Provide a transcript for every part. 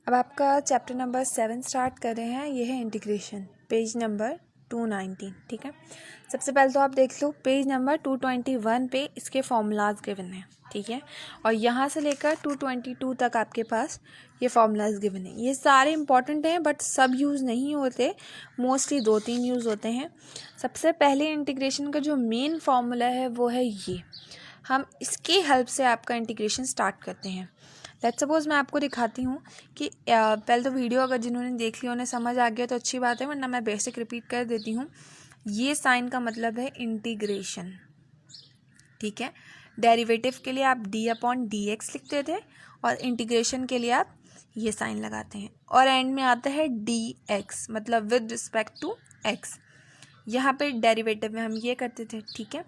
अब आपका chapter number 7 start कर रहे हैं। ये है इंटीग्रेशन, पेज नंबर 219। ठीक है, सबसे पहले तो आप देख लो पेज नंबर 221 पे इसके फॉर्मूलाज गिवन हैं। ठीक है, और यहाँ से लेकर 222 तक आपके पास ये फॉर्मूलाज गिवन हैं। ये सारे इंपॉर्टेंट हैं बट सब यूज़ नहीं होते, मोस्टली 2-3 यूज़ होते हैं। सबसे पहले इंटीग्रेशन का जो मेन फार्मूला है वो है ये। हम इसकी हेल्प से आपका इंटीग्रेशन स्टार्ट करते हैं। लेट्स सपोज मैं आपको दिखाती हूँ कि पहले तो वीडियो अगर जिन्होंने देख लिया उन्हें समझ आ गया तो अच्छी बात है, वरना मैं बेसिक रिपीट कर देती हूँ। ये साइन का मतलब है इंटीग्रेशन। ठीक है, डेरिवेटिव के लिए आप d/dx लिखते थे और इंटीग्रेशन के लिए आप ये साइन लगाते हैं, और एंड में आता है dx मतलब विद रिस्पेक्ट टू x। यहाँ पे डेरिवेटिव में हम ये करते थे। ठीक है,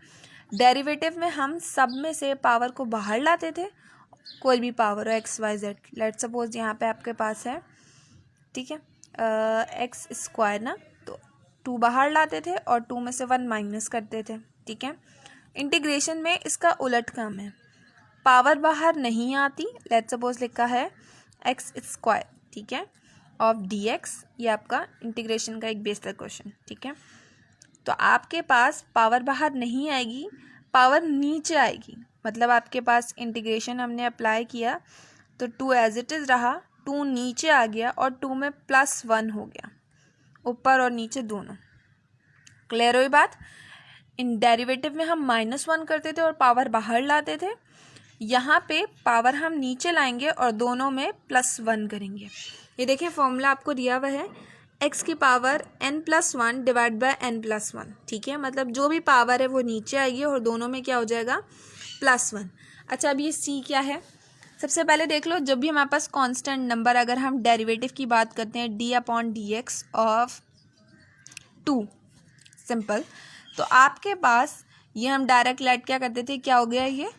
डेरिवेटिव में हम सब में से पावर को बाहर लाते थे, कोई भी पावर हो X Y Z. Let's suppose यहाँ पे आपके पास है, ठीक है, एक्स स्क्वायर ना, तो 2 बाहर लाते थे और 2 में से 1 माइनस करते थे। ठीक है, इंटीग्रेशन में इसका उलट काम है, पावर बाहर नहीं आती। लेट्स सपोज लिखा है एक्स स्क्वायर, ठीक है, ऑफ डी एक्स। ये आपका इंटीग्रेशन का एक बेसिक क्वेश्चन। ठीक है, तो आपके पास पावर बाहर नहीं आएगी, पावर नीचे आएगी। मतलब आपके पास इंटीग्रेशन हमने अप्लाई किया तो 2 एज इट इज़ रहा, 2 नीचे आ गया और 2 में +1 हो गया, ऊपर और नीचे दोनों। क्लियर हुई बात? इन डेरिवेटिव में हम -1 करते थे और पावर बाहर लाते थे। यहाँ पे पावर हम नीचे लाएंगे और दोनों में +1 करेंगे। ये देखिए फॉर्मूला आपको दिया हुआ है, x की power n+1 divide by n+1। ठीक है, मतलब जो भी पावर है वो नीचे आएगी और दोनों में क्या हो जाएगा, +1। अच्छा, अब ये c क्या है? सबसे पहले देख लो, जब भी हमारे पास कांस्टेंट नंबर, अगर हम डेरिवेटिव की बात करते हैं d/dx ऑफ 2 सिंपल, तो आपके पास ये हम डायरेक्ट लेट क्या करते थे, क्या हो गया ये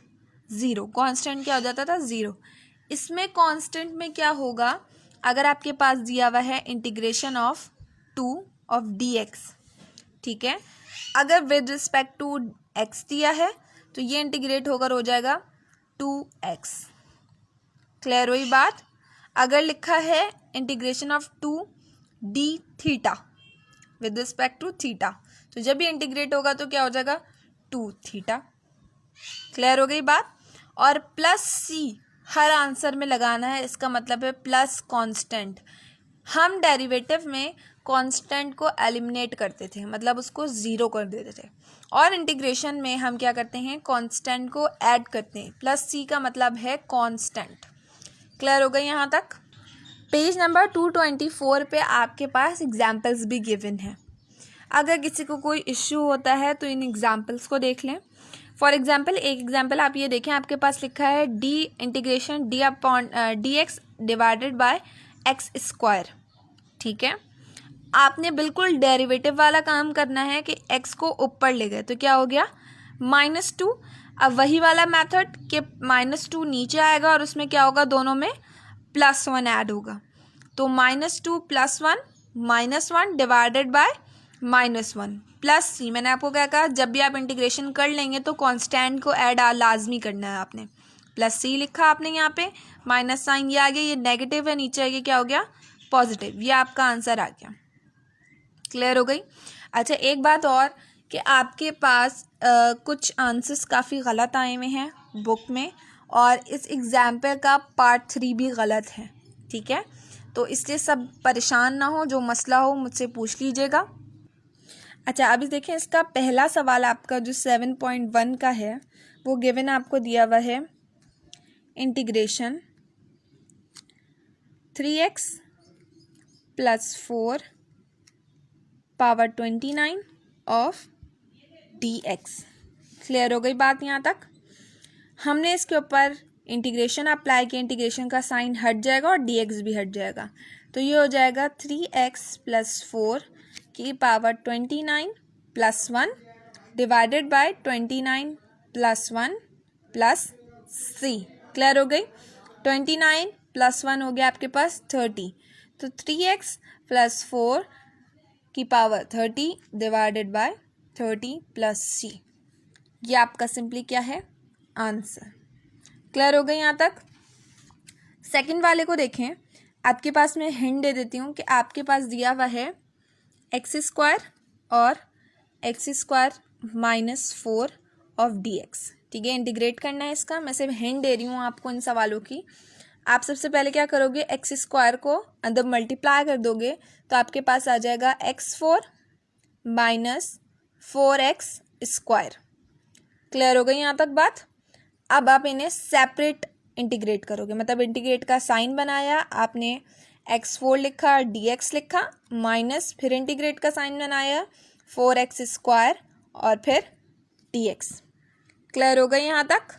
0। कांस्टेंट क्या हो जाता था, 0। इसमें कांस्टेंट में क्या होगा, अगर आपके पास दिया हुआ है इंटीग्रेशन ऑफ 2 ऑफ dx, ठीक है, अगर विद रिस्पेक्ट टू x दिया है तो ये इंटीग्रेट होकर हो जाएगा 2x। क्लियर हुई बात? अगर लिखा है integration of 2 d theta with respect to theta, तो जब भी इंटीग्रेट होगा तो क्या हो जाएगा 2 थीटा। क्लियर हो गई बात? और +c हर आंसर में लगाना है, इसका मतलब है प्लस कांस्टेंट। हम डेरिवेटिव में कांस्टेंट को एलिमिनेट करते थे, मतलब उसको 0 कर देते थे, और इंटीग्रेशन में हम क्या करते हैं, कांस्टेंट को ऐड करते हैं। +c का मतलब है कांस्टेंट। क्लियर हो गई यहाँ तक? पेज नंबर 224 पे आपके पास एग्जाम्पल्स भी गिवन है। अगर किसी को कोई इश्यू होता है तो इन एग्जाम्पल्स को देख लें। फॉर एग्जाम्पल, एक एग्जाम्पल आप ये देखें, आपके पास लिखा है integration dx divided by x square. ठीक है, आपने बिल्कुल डेरिवेटिव वाला काम करना है कि x को ऊपर ले गए तो क्या हो गया, -2। अब वही वाला मेथड कि -2 नीचे आएगा और उसमें क्या होगा, दोनों में +1 ऐड होगा, तो -2 +1 -1 डिवाइडेड बाय -1 प्लस c। मैंने आपको क्या कहा, जब भी आप इंटीग्रेशन कर लेंगे तो कांस्टेंट को ऐड लाजमी करना है आपने। +c लिखा आपने यहाँ पे, माइनस साइन ये आ गया, ये नेगेटिव है, नीचे आगे क्या हो गया, पॉजिटिव। ये आपका आंसर आ गया। क्लियर हो गई? अच्छा, एक बात और कि आपके पास कुछ आंसर्स काफ़ी गलत आए हुए हैं बुक में, और इस एग्जाम्पल का पार्ट 3 भी गलत है। ठीक है, तो इसलिए सब परेशान ना हो, जो मसला हो मुझसे पूछ लीजिएगा। अच्छा, अभी देखें, इसका पहला सवाल आपका जो 7.1 का है वो गिवन आपको दिया हुआ है integration 3x + 4 power 29 of dx। Clear हो गई बात यहाँ तक? हमने इसके ऊपर इंटीग्रेशन अप्लाई किया, इंटीग्रेशन का साइन हट जाएगा और dx भी हट जाएगा, तो ये हो जाएगा 3x + 4 की power 29 + 1 divided by 29 + 1 + c। Clear हो गई? 29 + 1 हो गया आपके पास 30, तो 3x + 4 की पावर 30 डिवाइडेड बाय 30 + c। ये आपका सिंपली क्या है, आंसर। क्लियर हो गई यहाँ तक? सेकंड वाले को देखें, आपके पास मैं हिंट दे देती हूँ कि आपके पास दिया हुआ है एक्स स्क्वायर और x square minus 4 of D x, ठीक है। इंटीग्रेट करना है इसका, मैं सिर्फ हिंट दे रही हूँ आपको इन सवालों की। आप सबसे पहले क्या करोगे, एक्स स्क्वायर को अंदर मल्टीप्लाई कर दोगे तो आपके पास आ जाएगा x4 minus 4x square. Clear हो गई यहाँ तक बात। अब आप इन्हें सेपरेट इंटीग्रेट करोगे, मतलब इंटीग्रेट का साइन बनाया आपने, x4 लिखा, dx लिखा, माइनस फिर इंटीग्रेट का साइन बनाया 4x स्क्वायर और फिर dx। क्लियर हो गई यहाँ तक।